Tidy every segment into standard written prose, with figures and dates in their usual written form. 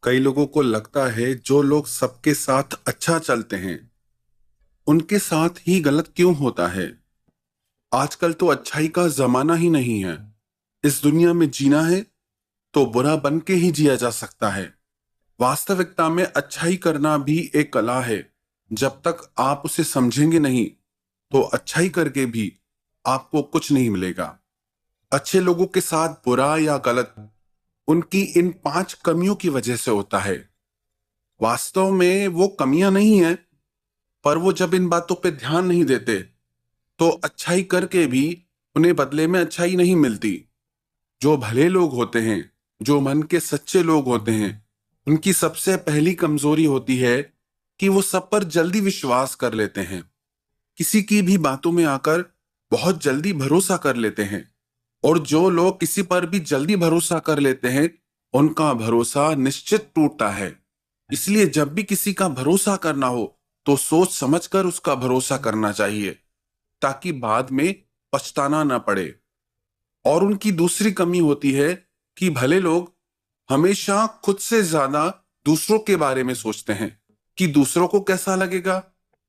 कई लोगों को लगता है जो लोग सबके साथ अच्छा चलते हैं उनके साथ ही गलत क्यों होता है। आजकल तो अच्छाई का जमाना ही नहीं है। इस दुनिया में जीना है तो बुरा बन के ही जिया जा सकता है। वास्तविकता में अच्छाई करना भी एक कला है। जब तक आप उसे समझेंगे नहीं तो अच्छाई करके भी आपको कुछ नहीं मिलेगा। अच्छे लोगों के साथ बुरा या गलत उनकी इन 5 कमियों की वजह से होता है। वास्तव में वो कमियां नहीं है, पर वो जब इन बातों पे ध्यान नहीं देते तो अच्छाई करके भी उन्हें बदले में अच्छाई नहीं मिलती। जो भले लोग होते हैं, जो मन के सच्चे लोग होते हैं, उनकी सबसे पहली कमजोरी होती है कि वो सब पर जल्दी विश्वास कर लेते हैं। किसी की भी बातों में आकर बहुत जल्दी भरोसा कर लेते हैं। और जो लोग किसी पर भी जल्दी भरोसा कर लेते हैं उनका भरोसा निश्चित टूटता है। इसलिए जब भी किसी का भरोसा करना हो तो सोच समझकर उसका भरोसा करना चाहिए, ताकि बाद में पछताना ना पड़े। और उनकी दूसरी कमी होती है कि भले लोग हमेशा खुद से ज्यादा दूसरों के बारे में सोचते हैं कि दूसरों को कैसा लगेगा,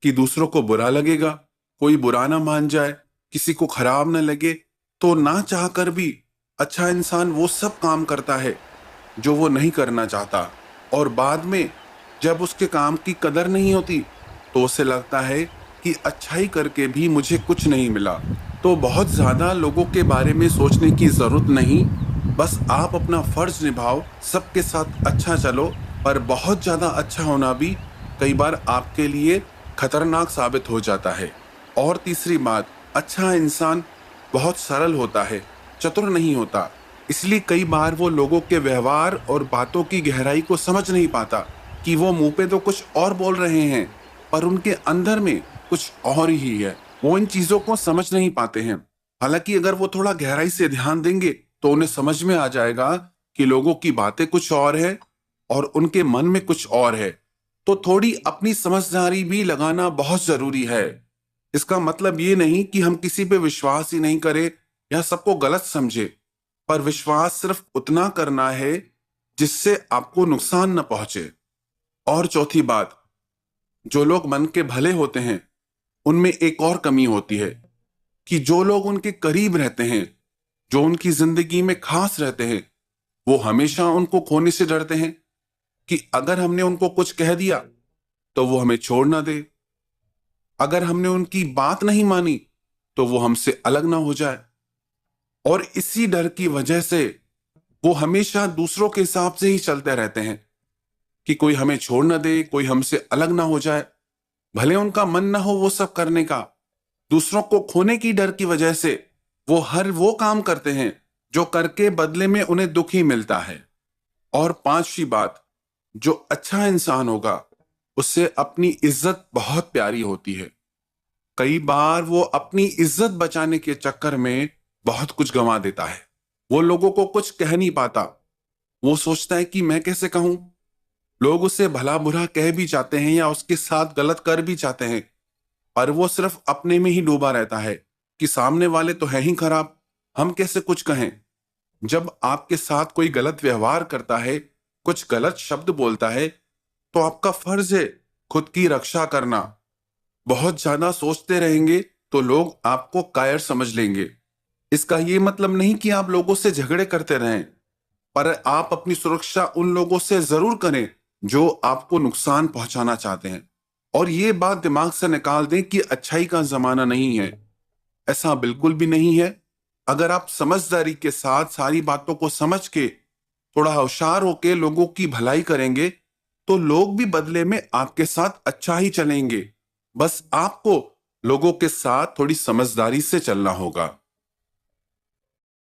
कि दूसरों को बुरा लगेगा, कोई बुरा ना मान जाए, किसी को खराब ना लगे। तो ना चाहकर भी अच्छा इंसान वो सब काम करता है जो वो नहीं करना चाहता। और बाद में जब उसके काम की कदर नहीं होती तो उसे लगता है कि अच्छाई करके भी मुझे कुछ नहीं मिला। तो बहुत ज्यादा लोगों के बारे में सोचने की जरूरत नहीं। बस आप अपना फर्ज निभाओ, सबके साथ अच्छा चलो। पर बहुत ज्यादा अच्छा होना भी कई बार आपके लिए खतरनाक साबित हो जाता है। और तीसरी बात, अच्छा इंसान बहुत सरल होता है, चतुर नहीं होता। इसलिए कई बार वो लोगों के व्यवहार और बातों की गहराई को समझ नहीं पाता कि वो मुंह पे तो कुछ और बोल रहे हैं पर उनके अंदर में कुछ और ही है। वो इन चीजों को समझ नहीं पाते हैं। हालांकि अगर वो थोड़ा गहराई से ध्यान देंगे तो उन्हें समझ में आ जाएगा कि लोगों की बातें कुछ और है और उनके मन में कुछ और है। तो थोड़ी अपनी समझदारी भी लगाना बहुत जरूरी है। इसका मतलब ये नहीं कि हम किसी पे विश्वास ही नहीं करें या सबको गलत समझे, पर विश्वास सिर्फ उतना करना है जिससे आपको नुकसान न पहुंचे। और चौथी बात, जो लोग मन के भले होते हैं उनमें एक और कमी होती है कि जो लोग उनके करीब रहते हैं, जो उनकी जिंदगी में खास रहते हैं, वो हमेशा उनको खोने से डरते हैं कि अगर हमने उनको कुछ कह दिया तो वो हमें छोड़ ना दे, अगर हमने उनकी बात नहीं मानी तो वो हमसे अलग ना हो जाए। और इसी डर की वजह से वो हमेशा दूसरों के हिसाब से ही चलते रहते हैं कि कोई हमें छोड़ ना दे, कोई हमसे अलग ना हो जाए। भले उनका मन ना हो वो सब करने का, दूसरों को खोने की डर की वजह से वो हर वो काम करते हैं जो करके बदले में उन्हें दुख ही मिलता है। और पांचवी बात, जो अच्छा इंसान होगा उससे अपनी इज्जत बहुत प्यारी होती है। कई बार वो अपनी इज्जत बचाने के चक्कर में बहुत कुछ गंवा देता है। वो लोगों को कुछ कह नहीं पाता। वो सोचता है कि मैं कैसे कहूं। लोग उसे भला बुरा कह भी जाते हैं या उसके साथ गलत कर भी जाते हैं, पर वो सिर्फ अपने में ही डूबा रहता है कि सामने वाले तो है ही खराब, हम कैसे कुछ कहें। जब आपके साथ कोई गलत व्यवहार करता है, कुछ गलत शब्द बोलता है, तो आपका फर्ज है खुद की रक्षा करना। बहुत ज्यादा सोचते रहेंगे तो लोग आपको कायर समझ लेंगे। इसका ये मतलब नहीं कि आप लोगों से झगड़े करते रहें, पर आप अपनी सुरक्षा उन लोगों से जरूर करें जो आपको नुकसान पहुंचाना चाहते हैं। और ये बात दिमाग से निकाल दें कि अच्छाई का जमाना नहीं है। ऐसा बिल्कुल भी नहीं है। अगर आप समझदारी के साथ सारी बातों को समझ के थोड़ा होशियार होके लोगों की भलाई करेंगे तो लोग भी बदले में आपके साथ अच्छा ही चलेंगे। बस आपको लोगों के साथ थोड़ी समझदारी से चलना होगा।